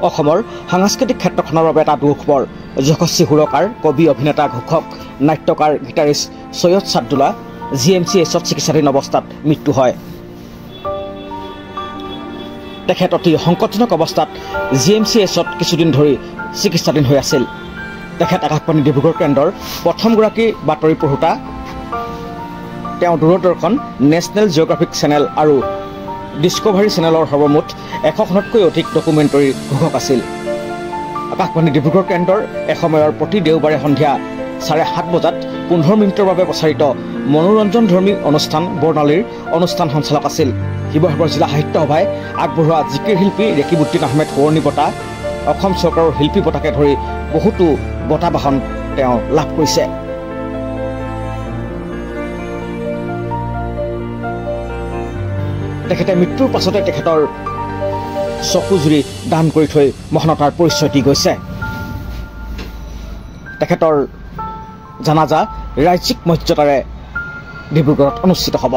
অসমৰ সাংস্কৃতিক ক্ষেত্ৰখনৰ বাবে এটা দুখবৰ। যশস্বী সুৰকাৰ, কবি, অভিনেতা, ঘোষক, নাট্যকাৰ, গীটাৰিষ্ট সৈয়দ ছাদুল্লা GMCHত চিকিৎসাধীন অৱস্থাত মৃত্যু হয়। তেখেত অতি সংকটজনক অৱস্থাত GMCHত কিছুদিন ধৰি চিকিৎসাধীন হৈ আছিল। তেখেত আকাশবাণী ডিব্ৰুগড় কেন্দ্ৰৰ প্ৰথমগৰাকী বাতৰি পঢ়োতা। তেওঁ দূৰদৰ্শন, নেশ্যনেল জিঅ'গ্ৰাফিক চেনেল আৰু ডিস্কভাৰী চেনেলৰ সৰ্বমুঠ 100খনতকৈ অধিক ডকুমেণ্টাৰীৰ ঘোষক আছিল। আকাশবাণী ডিব্ৰুগড় কেন্দ্ৰৰ এসময়ৰ প্ৰতি দেওবাৰে সন্ধিয়া 7:30 বজাত 15 মিনিটৰ বাবে প্ৰচাৰিত মনোৰঞ্জনধৰ্মী অনুষ্ঠান বৰ্ণালীৰ অনুষ্ঠান সঞ্চালক আছিল। শিৱসাগৰ জিলা সাহিত্য সভাই আগবঢ়োৱা জিকিৰ শিল্পী ৰেকিবুদ্দিন আহমেদ সোঁৱৰণী বঁটা, অসম চৰকাৰৰ শিল্পী বঁটাকে ধৰি বহুতো বঁটা বাহন তেওঁ লাভ কৰিছে। তেখেতে মৃত্যুৰ পাছতে তেখেতৰ চকুজুৰি দান কৰি থৈ মহানতাৰ পৰিচয় দি গৈছে। তেখেতৰ জানাজা ৰাজ্যিক মৰ্যাদাৰে ডিব্ৰুগড়ত অনুষ্ঠিত হ'ব।